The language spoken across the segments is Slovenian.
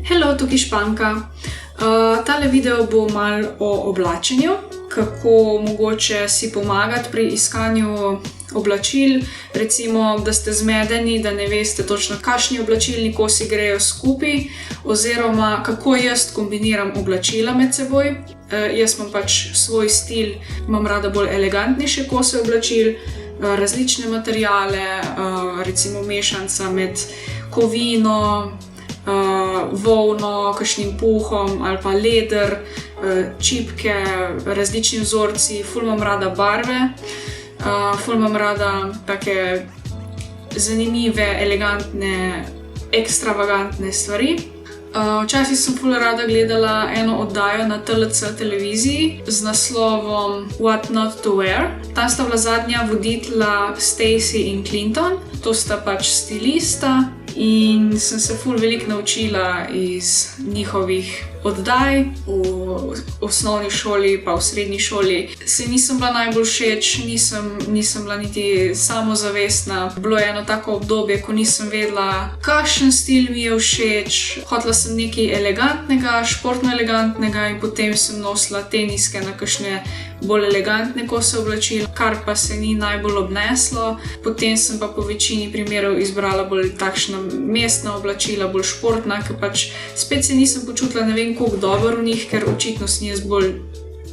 Hello, tukaj Španka. Tale video bo malo o oblačenju, kako mogoče si pomagati pri iskanju oblačil, recimo, da ste zmedeni, da ne veste točno, kakšni oblačilni kosi grejo skupaj, oziroma kako jaz kombiniram oblačila med seboj. Jaz imam pač svoj stil, imam rada bolj elegantnejše kose oblačil, različne materiale, recimo mešanca med kovino, volno, kakšnim puhom ali pa leder, čipke, različni vzorci, ful imam rada barve, ful imam rada take zanimive, elegantne, ekstravagantne stvari. Včasih sem ful rada gledala eno oddajo na TLC televiziji z naslovom What Not to Wear. Tam sta bila zadnja voditelja Stacey in Clinton, to sta pač stilista in sem se ful veliko naučila iz njihovih oddaj v osnovni šoli pa v srednji šoli. Se nisem bila najbolj všeč, nisem bila niti samozavestna. Bilo je eno tako obdobje, ko nisem vedela, kakšen stil mi je všeč. Hotela sem nekaj elegantnega, športno elegantnega in potem sem nosila teniske na kakšne bolj elegantne kose oblačil, kar pa se ni najbolj obneslo. Potem sem pa po večini primerov izbrala bolj takšna mestna oblačila, bolj športna, ker pač spet se nisem počutila ne vem koliko dobro v njih, ker očitno sem jaz bolj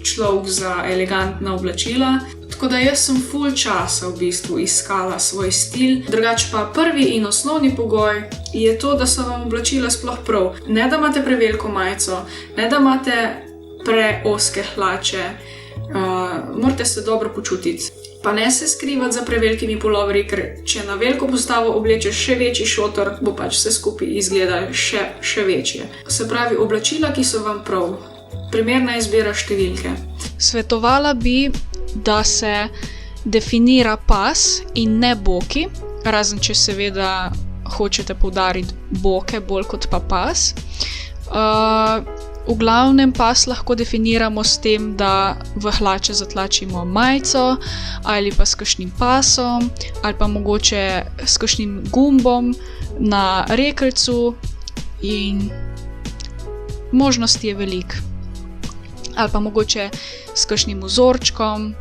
človek za elegantna oblačila. Tako da jaz sem ful časa v bistvu iskala svoj stil. Drugače pa prvi in osnovni pogoj je to, da so vam oblačila sploh prav. Ne da imate preveliko majico, ne da imate preozke hlače, morate se dobro počutiti. Pa ne se skrivati za prevelikimi puloverji, ker če na veliko postavo oblečeš še večji šotor, bo pač vse skupaj izgledalo še večje. Se pravi, oblačila, ki so vam prav. Primerna izbira številke. Svetovala bi, da se definira pas in ne boki, razen če seveda hočete poudariti boke bolj kot pa pas. V glavnem pas lahko definiramo s tem, da v hlače zatlačimo majico ali pa s kakšnim pasom ali pa mogoče s kakšnim gumbom na rekelcu in možnosti je veliko. Ali pa mogoče s kakšnim vzorčkom,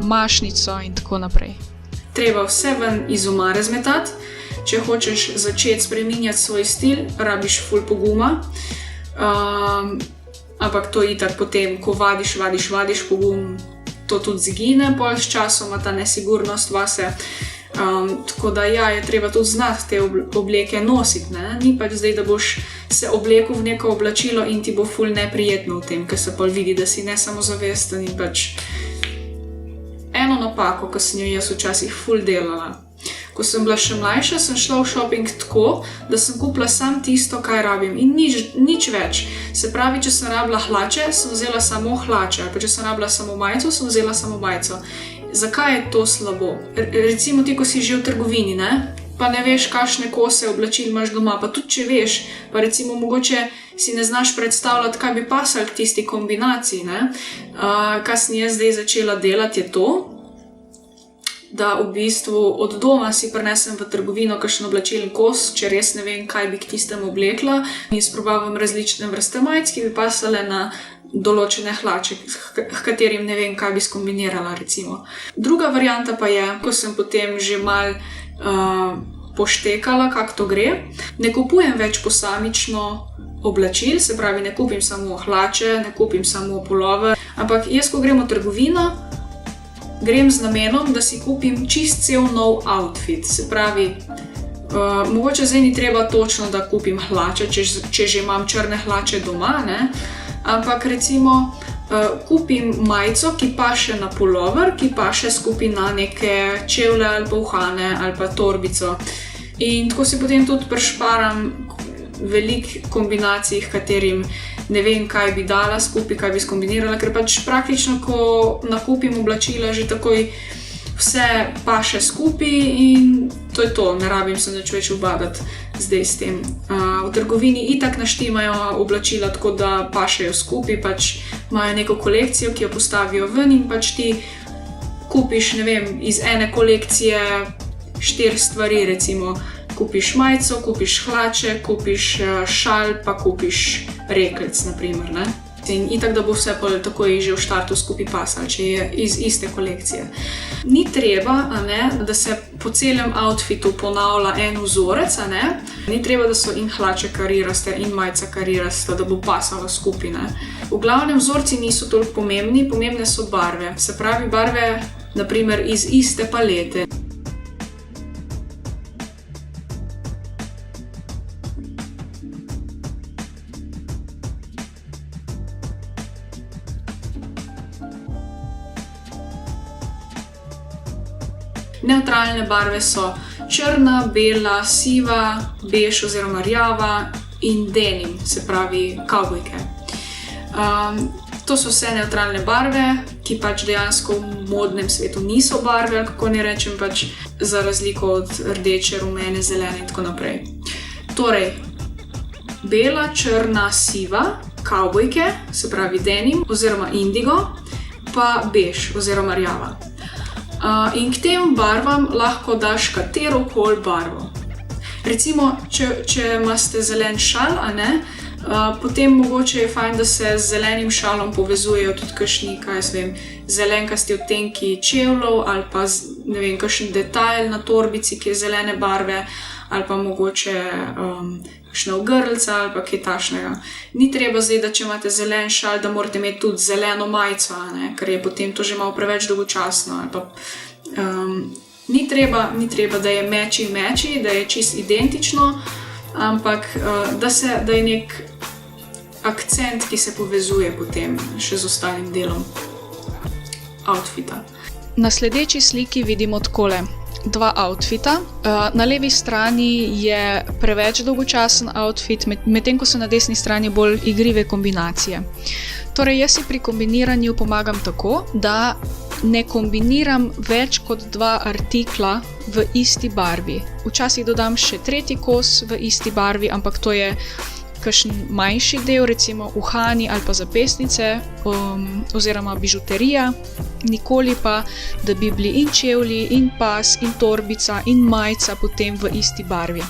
mašnico in tako naprej. Treba vse ven iz omare zmetati. Če hočeš začeti spreminjati svoj stil, rabiš ful poguma. Ampak to itak potem, ko vadiš pogum, to tudi zgine pol s časoma, ta nesigurnost vase. Tako da ja, je treba tudi znati te obleke nositi, ne? Ni pač zdaj, da boš se oblekel v neko oblačilo in ti bo ful neprijetno v tem, ker se pol vidi, da si nesamozavesten in pač eno napako, ko sem jo jaz včasih ful delala. Ko sem bila še mlajša, sem šla v shopping tako, da sem kupila sam tisto, kaj rabim in nič več. Se pravi, če sem rabila hlače, sem vzela samo hlače, pa če sem rabila samo majico, sem vzela samo majico. Zakaj je to slabo? Recimo ti, ko si že v trgovini, ne? Pa ne veš, kakšne kose oblačil imaš doma, pa tudi če veš, pa recimo mogoče si ne znaš predstavljati, kaj bi pasalo k tisti kombinaciji, ne? Kaj sem jaz zdaj začela delati je to, da v bistvu od doma si prinesem v trgovino kakšen oblačilni kos, če res ne vem, kaj bi k tistemu oblekla in sprobavam različne vrste majic, ki bi pasale na določene hlače, h katerim ne vem, kaj bi skombinirala recimo. Druga varianta pa je, ko sem potem že malo poštekala, kako to gre, ne kupujem več posamično oblačil, se pravi, ne kupim samo hlače, ne kupim samo pulover, ampak jaz, ko grem v trgovino, grem z namenom, da si kupim čist cel nov outfit. Se pravi, mogoče zdaj ni treba točno, da kupim hlače, če že imam črne hlače doma, ne? Ampak recimo kupim majico, ki paše na pulover, ki paše skupaj na neke čevlje ali pa uhane ali pa torbico. In tako si potem tudi prišparam veliko kombinacij, katerim ne vem, kaj bi dala skupaj, kaj bi skombinirala, ker pač praktično, ko nakupim oblačila, že takoj vse paše skupaj in to je to, ne rabim se nič več ubadati zdaj s tem. V trgovini itak naštimajo oblačila tako, da pašejo skupaj, pač imajo neko kolekcijo, ki jo postavijo ven in pač ti kupiš, ne vem, iz ene kolekcije 4 stvari recimo, kupiš majico, kupiš hlače, kupiš šal, pa kupiš rekelc, naprimer, ne. In itak, da bo vse takoj že v štartu skupaj pasalo, če je iz iste kolekcije. Ni treba, da se po celem outfitu ponavlja en vzorec, ni treba, da so in hlače kariraste in majica karirasta, da bo pasalo skupaj, ne. V glavnem vzorci niso toliko pomembni, pomembne so barve. Se pravi, barve, naprimer, iz iste palete. Nevtralne barve so črna, bela, siva, bež oziroma rjava in denim, se pravi kavbojke. To so vse nevtralne barve, ki pač dejansko v modnem svetu niso barve, ali kako ne rečem, pač za razliko od rdeče, rumene, zelene in tako naprej. Torej, bela, črna, siva, kavbojke, se pravi denim oziroma indigo, pa bež oziroma rjava. In k tem barvam lahko daš katerokoli barvo. Recimo, če imate zelen šal, potem mogoče je fajn, da se z zelenim šalom povezujejo tudi kakšni, zelenkasti odtenki čevljev ali pa, ne vem, kakšen detajl na torbici, ki je zelene barve, ali pa mogoče kakšna ogrlica ali pa kaj takšnega. Ni treba zdaj, da če imate zelen šal, da morate imeti tudi zeleno majico, ker je potem to že malo preveč dolgočasno. Ali pa, ni treba, da je meči, da je čist identično, ampak da je nek akcent, ki se povezuje potem še z ostalim delom outfita. Na sledeči sliki vidimo takole. Dva outfita. Na levi strani je preveč dolgočasen outfit, medtem ko so na desni strani bolj igrive kombinacije. Torej, jaz si pri kombiniranju pomagam tako, da ne kombiniram več kot dva artikla v isti barvi. Včasih dodam še tretji kos v isti barvi, ampak to je kakšen manjši del, recimo uhani ali pa zapestnice oziroma bižuterija. Nikoli pa, da bi bili in čevlji, in pas, in torbica, in majica potem v isti barvi.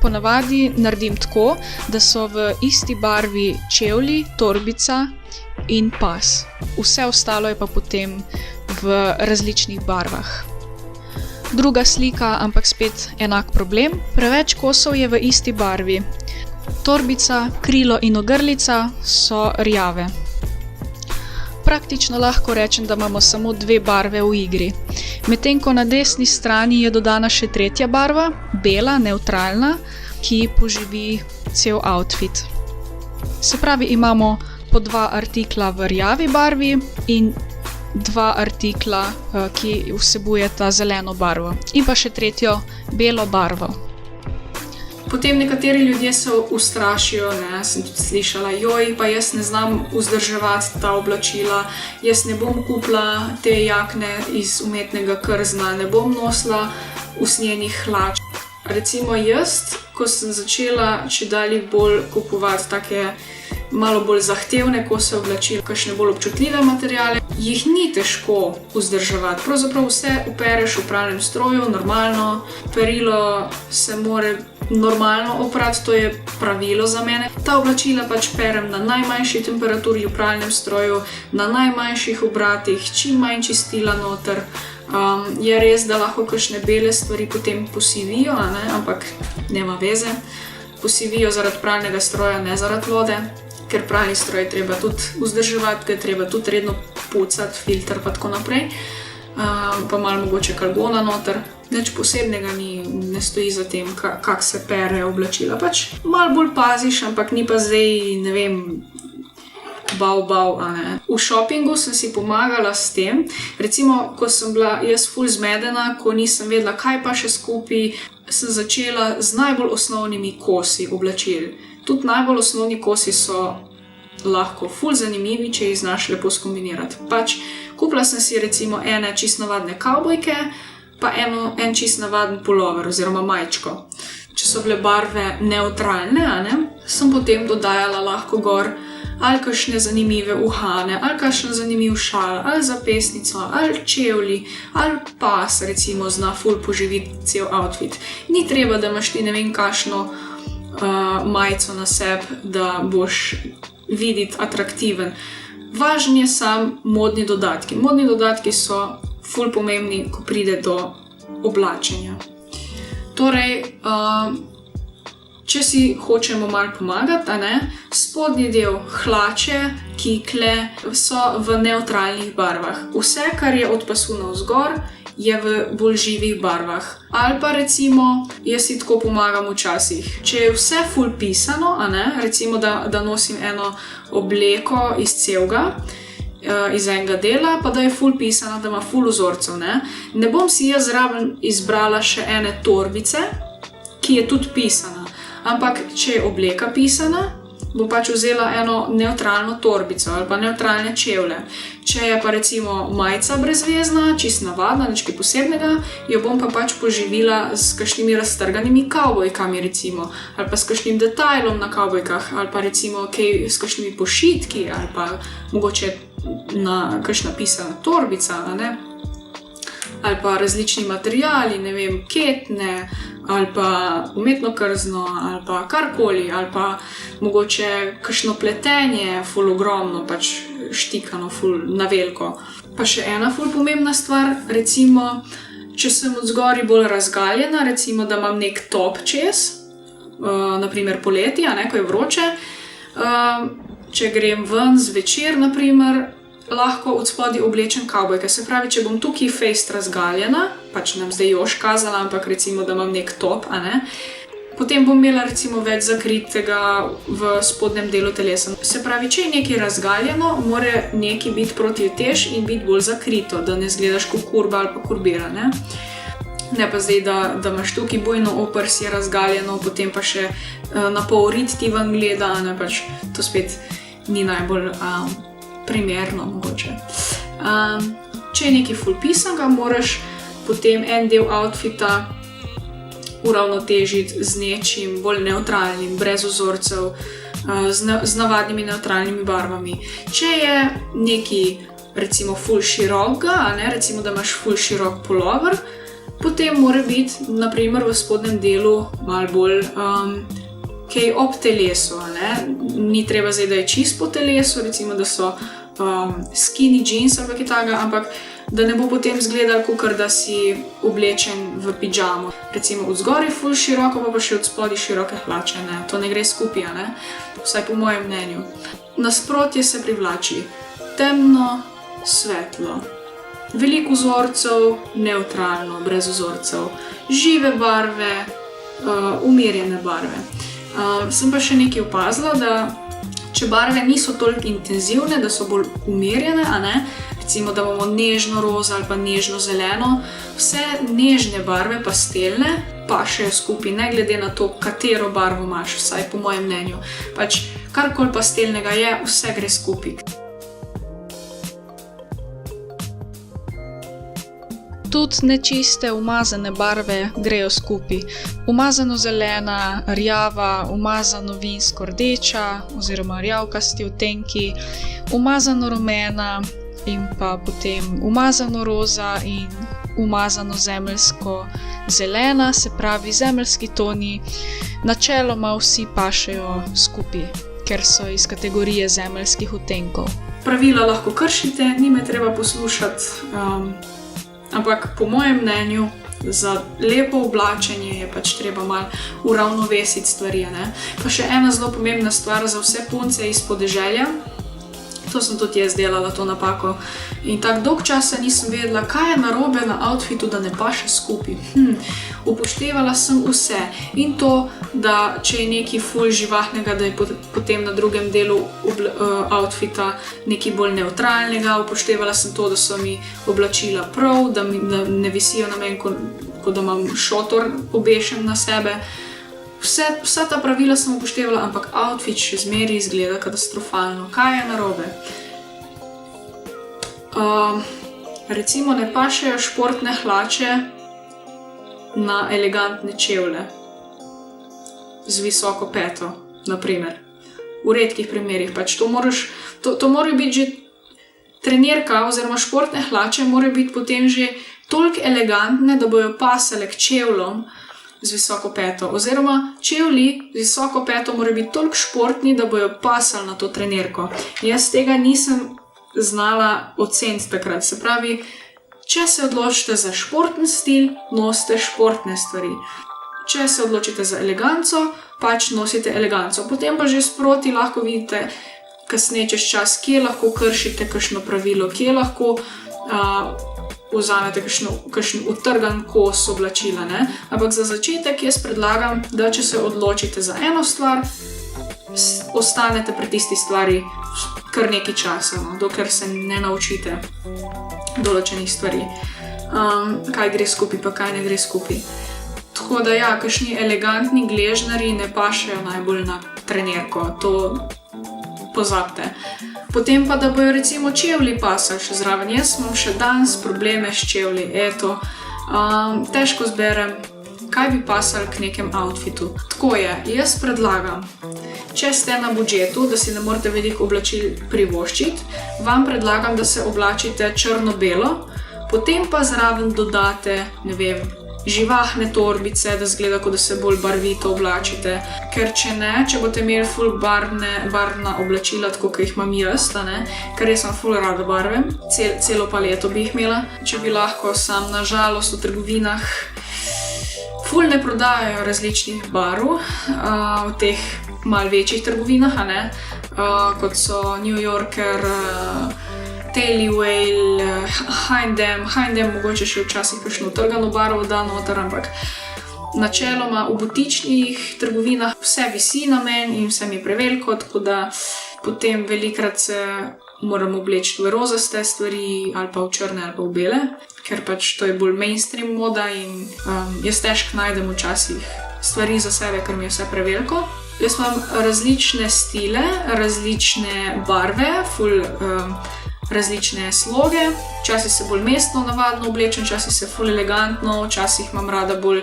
Ponavadi naredim tako, da so v isti barvi čevlji, torbica in pas. Vse ostalo je pa potem v različnih barvah. Druga slika, ampak spet enak problem. Preveč kosov je v isti barvi. Torbica, krilo in ogrlica so rjave. Praktično lahko rečem, da imamo samo dve barve v igri. Medtem ko na desni strani je dodana še tretja barva, bela, nevtralna, ki poživi cel outfit. Se pravi, imamo po dva artikla v rjavi barvi in dva artikla, ki vsebujeta zeleno barvo. In pa še tretjo belo barvo. Potem nekateri ljudje se ustrašijo, sem tudi slišala, pa jaz ne znam vzdrževati ta oblačila, jaz ne bom kupila te jakne iz umetnega krzna, ne bom nosila usnjenih hlač. Recimo jaz, ko sem začela čedalje bolj kupovati take malo bolj zahtevne kose oblačil, kakšne bolj občutljive materiale, jih ni težko vzdrževati. Pravzaprav vse opereš v pralnem stroju, normalno, perilo se more normalno oprati, to je pravilo za mene. Ta oblačila pač perem na najmanjši temperaturi v pralnem stroju, na najmanjših obratih, čim manj čistila noter. Je res, da lahko kakšne bele stvari potem posivijo, ampak nema veze. Posivijo zaradi pralnega stroja, ne zaradi vode, ker pralni stroj je treba tudi vzdrževati, ga je treba tudi redno pucati, filter pa tako naprej. Pa malo mogoče kalgona noter. Nič posebnega ne stoji za tem, kako se pere oblačila. Pač malo bolj paziš, ampak ni pa zdaj, ne vem, bav, V šopingu sem si pomagala s tem. Recimo, ko sem bila jaz ful zmedena, ko nisem vedela, kaj pa še skupaj, sem začela z najbolj osnovnimi kosi oblačil. Tudi najbolj osnovni kosi so lahko ful zanimivi, če jih znaš lepo skombinirati. Pač kupila sem si recimo ene čisto navadne kavbojke, pa en čisto navaden pulover oziroma majčko. Če so bile barve nevtralne, sem potem dodajala lahko gor ali kakšne zanimive uhane, ali kakšen zanimiv šal, ali zapestnico, ali čevlji, ali pas, recimo, zna ful poživiti cel outfit. Ni treba, da imaš ti ne vem kakšno majico na sebi, da boš videti atraktiven. Važen je sam modni dodatki. Modni dodatki so ful pomembni, ko pride do oblačenja. Torej, če si hočemo malo pomagati, spodnji del, hlače, kikle so v nevtralnih barvah. Vse, kar je od pasu navzgor, je v bolj živih barvah. Ali pa recimo, jaz si tako pomagam včasih. Če je vse ful pisano, recimo, da nosim eno obleko iz celega, iz enega dela, pa da je ful pisana, da ima ful vzorcev. Ne bom si jaz zraven izbrala še ene torbice, ki je tudi pisana. Ampak, če je obleka pisana, bom pač vzela eno nevtralno torbico ali pa nevtralne čevlje. Če je pa recimo majica brezvezna, čist navadna, nič kaj posebnega, jo bom pa pač poživila s kakšnimi raztrganimi kavbojkami recimo, ali pa s kakšnim detajlom na kavbojkah, ali pa recimo kaj s kakšnimi pošitki, ali pa mogoče kakšna pisana torbica, ali pa različni materiali, ne vem, ketne, ali pa umetno krzno, ali pa karkoli, ali pa mogoče kakšno pletenje, ful ogromno, pač štikano, ful na veliko. Pa še ena ful pomembna stvar, recimo, če sem od zgori bolj razgaljena, recimo, da imam nek top čez, naprimer poleti, ko je vroče, če grem ven zvečer, naprimer, lahko od spodaj oblečem kavbojke. Se pravi, če bom tukaj fejst razgaljena, pač nam zdaj jož kazala, ampak recimo, da imam nek top, potem bom imela recimo več zakritega v spodnjem delu telesa. Se pravi, če je nekaj razgaljeno, mora nekaj biti protivtež in biti bolj zakrito, da ne izgledaš kot kurba ali pa kurbira, Ne pa zdaj, da imaš tukaj bujno oprsje razgaljeno, potem pa še na pol rit ti ven gleda, pač to spet ni najbolj primerno mogoče. Če je nekaj ful pisanega, moraš potem en del outfita uravnotežiti z nečim bolj nevtralnim, brez vzorcev, z navadnimi nevtralnimi barvami. Če je nekaj recimo ful širokega, recimo, da imaš ful širok pulover, potem mora biti, naprimer, v spodnjem delu malo bolj kaj ob telesu, Ni treba zdaj, da je čist po telesu, recimo, da so skinny jeans ali kaj takega, ampak da ne bo potem izgledalo, kakor da si oblečen v pidžamo. Recimo od zgoraj ful široko, pa še od spodaj široke hlače, To ne gre skupaj, Vsaj po mojem mnenju. Nasprotje se privlači. Temno, svetlo. Veliko vzorcev, nevtralno, brez vzorcev. Žive barve, umirjene barve. Sem pa še nekaj opazila, da če barve niso toliko intenzivne, da so bolj umirjene, recimo, da bomo nežno roza ali pa nežno zeleno, vse nežne barve, pastelne, pašejo skupaj, ne glede na to, katero barvo imaš, vsaj po mojem mnenju. Pač karkoli pastelnega je, vse gre skupaj. Tudi nečiste umazane barve grejo skupaj. Umazano zelena, rjava, umazano vinsko rdeča oziroma rjavkasti odtenki, umazano rumena in pa potem umazano roza in umazano zemeljsko zelena, se pravi zemeljski toni, načeloma vsi pašejo skupaj, ker so iz kategorije zemeljskih odtenkov. Pravila lahko kršite, ni me treba poslušati, ampak po mojem mnenju za lepo oblačenje je pač treba malo uravnovesiti stvari. Pa še ena zelo pomembna stvar za vse punce iz podeželja, to sem tudi jaz delala, to napako. In tako dolgo časa nisem vedela, kaj je narobe na outfitu, da ne paše skupaj. Upoštevala sem vse. In to, da če je nekaj ful živahnega, da je potem na drugem delu outfita nekaj bolj nevtralnega. Upoštevala sem to, da so mi oblačila prav, da ne visijo na meni, kot da imam šotor obešen na sebe. Vsa ta pravila sem upoštevala, ampak outfit še zmeraj izgleda katastrofalno. Kaj je narobe? Recimo ne pašejo športne hlače na elegantne čevlje z visoko peto, naprimer. v redkih primerih. Pač to mora biti že trenirka oziroma športne hlače, mora biti potem že toliko elegantne, da bojo pasale k čevlom z visoko peto. Oziroma čevlji z visoko peto mora biti toliko športni, da bojo pasali na to trenirko. Jaz tega nisem znala oceniti takrat. Se pravi, če se odločite za športni stil, nosite športne stvari. Če se odločite za eleganco, pač nosite eleganco. Potem pa že sproti lahko vidite kasneje čez čas, kje lahko kršite kakšno pravilo, kje lahko vzamete kakšen utrgan kos oblačila, ne? Ampak za začetek jaz predlagam, da če se odločite za eno stvar, ostanete pri tisti stvari kar nekaj časa, no? Dokler se ne naučite določenih stvari. Kaj gre skupaj, pa kaj ne gre skupaj. Tako da ja, kakšni elegantni gležnarji ne pašejo najbolj na trenirko, to pozabite. Potem pa, da bojo recimo čevlji pasali še zraven. Jaz imam še danes probleme s čevlji, težko zberem, kaj bi pasali k nekem outfitu. Tako je, jaz predlagam, če ste na budžetu, da si ne morete veliko oblačil privoščiti, vam predlagam, da se oblačite črno-belo, potem pa zraven dodate, ne vem, živahne torbice, da zgleda, kot da se bolj barvito oblačite. Ker če ne, če boste imeli ful barvna oblačila, tako kot jih imam jaz, ker jaz sem ful rada barve, celo paleto bi jih imela, če bi lahko, sam na žalost v trgovinah ful ne prodajajo različnih barv, v teh malo večjih trgovinah, kot so New Yorker, Tailywhale, H&M, mogoče še včasih kakšno utrgano barvo da noter, ampak načeloma v butičnih trgovinah vse visi na meni in vse mi je preveliko, tako da potem velikrat se moram obleči v rozaste stvari ali pa v črne ali pa v bele, ker pač to je bolj mainstream moda in jaz težko najdem včasih stvari za sebe, ker mi je vse preveliko. Jaz imam različne stile, različne barve, različne sloge, včasih se bolj mestno navadno oblečem, včasih se ful elegantno, včasih imam rada bolj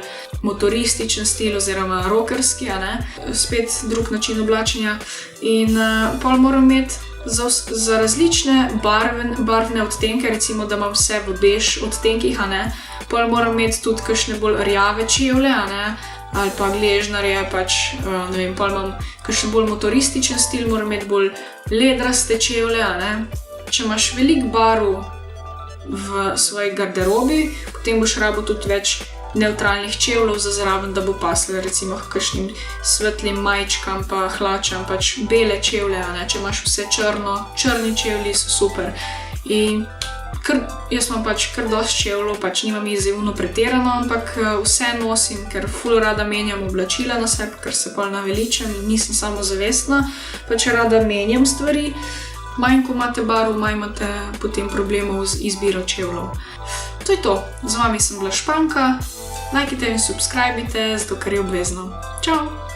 motorističen stil oziroma rockerski, spet drug način oblačenja. In pol moram imeti za različne barvne odtenke, recimo, da imam vse v bež odtenkih, pol moram imeti tudi kakšne bolj rjave čevlje, ali pa gležnarje, pač, ne vem, pol imam kakšen bolj motorističen stil, moram imeti bolj ledraste čevlje, Če imaš veliko barv v svoji garderobi, potem boš rabil tudi več nevtralnih čevljev za zraven, da bo paslo recimo kakšnim svetlim majčkam pa hlačam, pač bele čevlje, Če imaš vse črni čevlji so super. In jaz imam pač kar dosti čevljev, pač nimam izjemno pretirano, ampak vse nosim, ker ful rada menjam oblačila na sebi, ker se pol naveličam in nisem samozavestna, pač rada menjam stvari. Manj ko imate barv, manj imate potem problemov z izbiro čevljev. To je to. Z vami sem bila Španka. Lajkite in subscribite, zato ker je obvezno. Čau!